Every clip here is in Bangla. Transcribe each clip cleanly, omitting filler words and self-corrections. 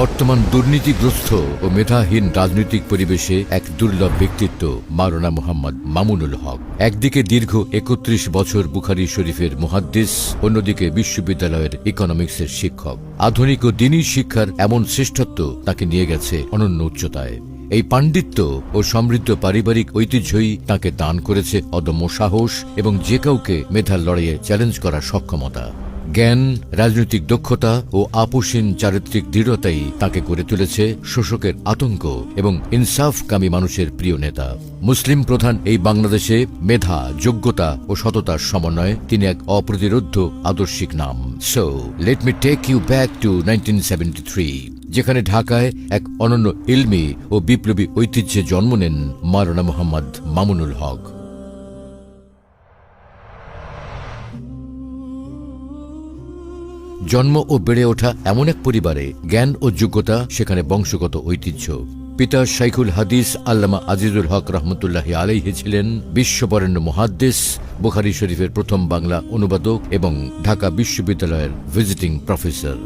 বর্তমান দুর্নীতিগ্রস্ত ও মেধাহীন রাজনৈতিক পরিবেশে এক দুর্লভ ব্যক্তিত্ব মাওলানা মুহাম্মদ মামুনুল হক। একদিকে দীর্ঘ ৩১ বছর বুখারী শরীফের মুহাদ্দিস, অন্যদিকে বিশ্ববিদ্যালয়ের ইকোনমিক্সের শিক্ষক। আধুনিক ও দ্বীনি শিক্ষার এমন শ্রেষ্ঠত্ব তাকে নিয়ে গেছে অনন্য উচ্চতায়। এই পাণ্ডিত্য ও সমৃদ্ধ পারিবারিক ঐতিহ্যই তাকে দান করেছে অদম্য সাহস এবং যে কাউকে মেধার লড়াইয়ে চ্যালেঞ্জ করার সক্ষমতা। জ্ঞান, রাজনৈতিক দক্ষতা ও আপোষহীন চারিত্রিক দৃঢ়তাই তাকে করে তুলেছে শোষকের আতঙ্ক এবং ইনসাফকামী মানুষের প্রিয় নেতা। মুসলিম প্রধান এই বাংলাদেশে মেধা, যোগ্যতা ও সততার সমন্বয়ে তিনি এক অপ্রতিরোধ্য আদর্শিক নাম। So let me take you back to 1973, যেখানে ঢাকায় এক অনন্য ইলমি ও বিপ্লবী ঐতিহ্যে জন্ম নেন মাওলানা মুহাম্মদ মামুনুল হক। জন্ম ও বেড়ে ওঠা এমন এক পরিবারে জ্ঞান ও যোগ্যতা সেখানে বংশগত ঐতিহ্য। পিতা শাইখুল হাদিস আল্লামা আজিজুল হক রহমতুল্লাহি আলাইহি ছিলেন বিশ্ববরেণ্য মুহাদ্দিস, বুখারী শরীফের প্রথম বাংলা অনুবাদক এবং ঢাকা বিশ্ববিদ্যালয়ের ভিজিটিং প্রফেসর।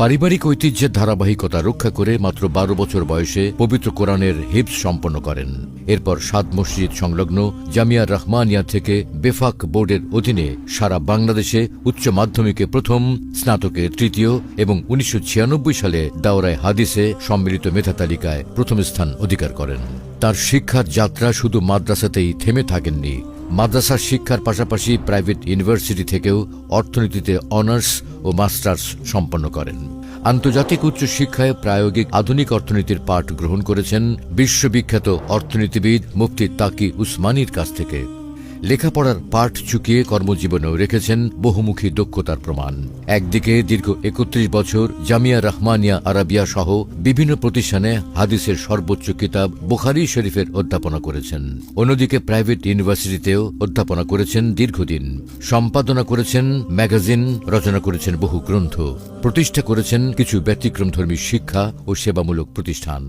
পারিবারিক ঐতিহ্যের ধারাবাহিকতা রক্ষা করে মাত্র ১২ বছর বয়সে পবিত্র কোরআনের হিফজ সম্পন্ন করেন। এরপর ৭ মসজিদ সংলগ্ন জামিয়া রহমানিয়া থেকে বেফাক বোর্ডের অধীনে সারা বাংলাদেশে উচ্চ মাধ্যমিকে প্রথম, স্নাতকে তৃতীয় এবং ১৯৯৬ সালে দাওরায়ে হাদিসে সম্মিলিত মেধা তালিকায় প্রথম স্থান অধিকার করেন। তার শিক্ষার যাত্রা শুধু মাদ্রাসাতেই থেমে থাকেননি। মাদ্রাসার শিক্ষার পাশাপাশি প্রাইভেট ইউনিভার্সিটি থেকেও অর্থনীতিতে অনার্স ও মাস্টার্স সম্পন্ন করেন। আন্তর্জাতিক উচ্চ শিক্ষায় প্রায়োগিক আধুনিক অর্থনীতির পাঠ গ্রহণ করেছেন বিশ্ববিখ্যাত অর্থনীতিবিদ মুফতি তাকি উসমানীর কাছ থেকে। লেখাপড়ার পাঠ চুকিয়ে কর্মজীবনেও রেখেছেন বহুমুখী দক্ষতার প্রমাণ। একদিকে দীর্ঘ ৩১ বছর জামিয়া রহমানিয়া আরাবিয়া সহ বিভিন্ন প্রতিষ্ঠানে হাদিসের সর্বোচ্চ কিতাব বুখারী শরীফের অধ্যাপনা করেছেন, অন্যদিকে প্রাইভেট ইউনিভার্সিটিতেও অধ্যাপনা করেছেন দীর্ঘদিন। সম্পাদনা করেছেন ম্যাগাজিন, রচনা করেছেন বহু গ্রন্থ, প্রতিষ্ঠা করেছেন কিছু ব্যতিক্রমধর্মী শিক্ষা ও সেবামূলক প্রতিষ্ঠান।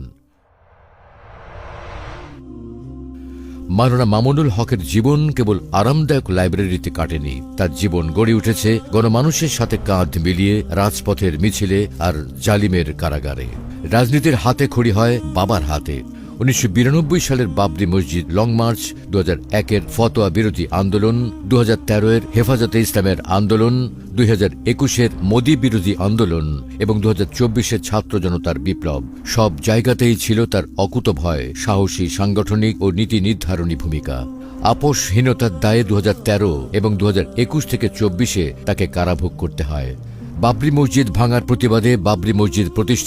মাওলানা মামুনুল হকের জীবন কেবল আরামদায়ক লাইব্রেরিতে কাটেনি। তার জীবন গড়ে উঠেছে গণমানুষের সাথে কাঁধ মিলিয়ে রাজপথের মিছিলে আর জালিমের কারাগারে। রাজনীতির হাতে খড়ি হয় বাবার হাতে। ১৯৯২ সালের বাবরি মসজিদ লং মার্চ, ২০০১-এর ফতোয়া বিরোধী আন্দোলন, ২০১৩-এর হেফাজতে ইসলামের আন্দোলন, ২০২১-এর মোদি বিরোধী আন্দোলন এবং ২০২৪-এর ছাত্র জনতার বিপ্লব, সব জায়গাতেই ছিল তার অকুতোভয়, সাহসী সাংগঠনিক ও নীতি নির্ধারণী ভূমিকা। আপোষহীনতার দায়ে ২০১৩ এবং ২০২১ থেকে ২৪-এ তাকে কারাভোগ করতে হয়। বাবরি মসজিদ ভাঙার প্রতিবাদে বাবরি মসজিদ প্রতিষ্ঠা